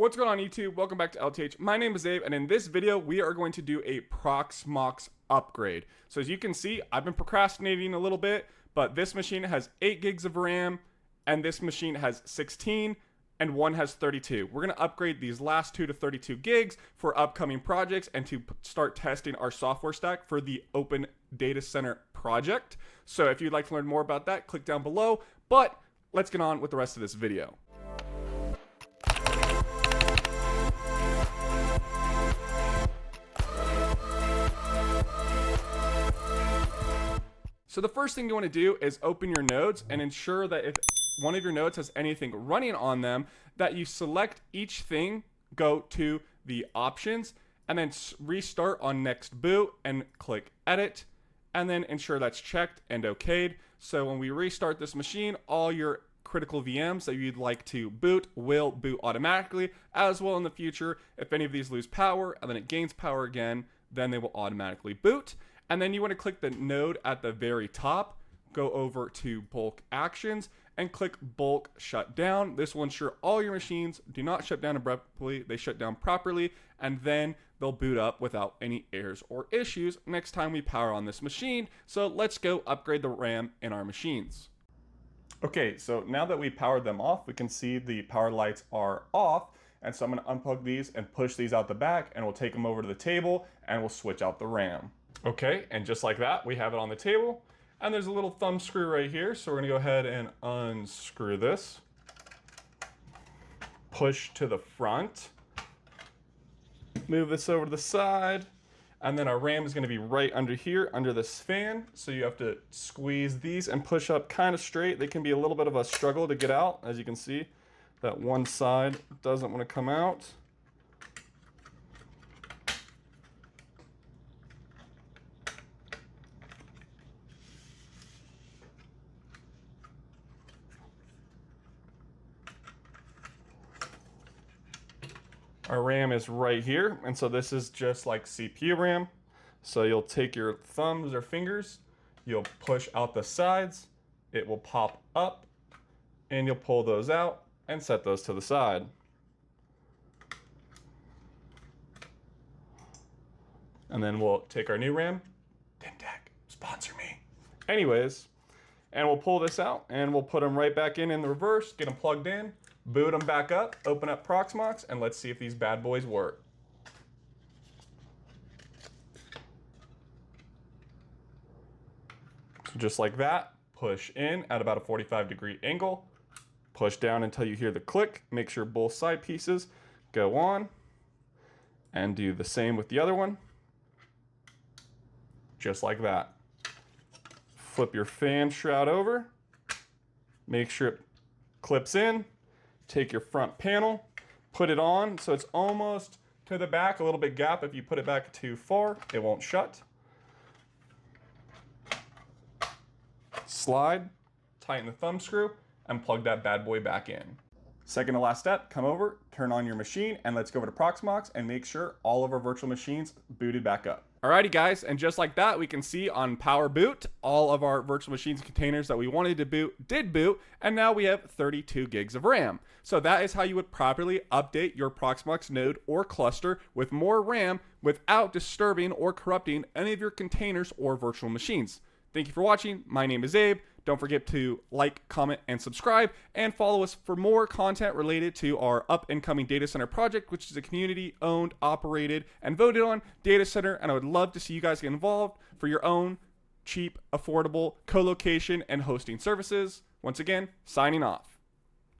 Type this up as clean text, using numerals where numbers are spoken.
What's going on YouTube? Welcome back to LTH. My name is Abe, and in this video, we are going to do a Proxmox upgrade. So as you can see, I've been procrastinating a little bit, but this machine has 8 gigs of RAM, and this machine has 16, and one has 32. We're going to upgrade these last 2 to 32 gigs for upcoming projects and to start testing our software stack for the Open Data Center project. So if you'd like to learn more about that, click down below, but let's get on with the rest of this video. So the first thing you want to do is open your nodes and ensure that if one of your nodes has anything running on them, that you select each thing, go to the options, and then restart on next boot and click edit, and then ensure that's checked and okayed. So when we restart this machine, all your critical VMs that you'd like to boot will boot automatically, as well in the future. If any of these lose power and then it gains power again, then they will automatically boot. And then you want to click the node at the very top, go over to bulk actions and click bulk shutdown. This will ensure all your machines do not shut down abruptly, they shut down properly, and then they'll boot up without any errors or issues next time we power on this machine. So let's go upgrade the RAM in our machines. Okay, so now that we powered them off, we can see the power lights are off. And so I'm going to unplug these and push these out the back, and we'll take them over to the table and we'll switch out the RAM. Okay, and just like that, we have it on the table, and there's a little thumb screw right here, so we're gonna go ahead and unscrew this, push to the front, move this over to the side, and then our RAM is gonna be right under here, under this fan, so you have to squeeze these and push up kind of straight. They can be a little bit of a struggle to get out. As you can see, that one side doesn't wanna come out. Our RAM is right here, and so this is just like CPU RAM. So you'll take your thumbs or fingers, you'll push out the sides, it will pop up, and you'll pull those out and set those to the side. And then we'll take our new RAM, Dimtech, sponsor me. Anyways, and we'll pull this out and we'll put them right back in the reverse, get them plugged in, boot them back up, open up Proxmox, and let's see if these bad boys work. So just like that, push in at about a 45-degree angle, push down until you hear the click, make sure both side pieces go on, and do the same with the other one, just like that. Flip your fan shroud over, make sure it clips in, take your front panel, put it on so it's almost to the back, a little bit gap. If you put it back too far, it won't shut. Slide, tighten the thumb screw, and plug that bad boy back in. Second to last step, come over, turn on your machine, and let's go over to Proxmox and make sure all of our virtual machines booted back up. Alrighty guys, and just like that, we can see on power boot, all of our virtual machines containers that we wanted to boot did boot, and now we have 32 gigs of RAM. So that is how you would properly update your Proxmox node or cluster with more RAM without disturbing or corrupting any of your containers or virtual machines. Thank you for watching. My name is Abe. Don't forget to like, comment, and subscribe, and follow us for more content related to our up-and-coming data center project, which is a community-owned, operated, and voted on data center, and I would love to see you guys get involved for your own cheap, affordable co-location and hosting services. Once again, signing off.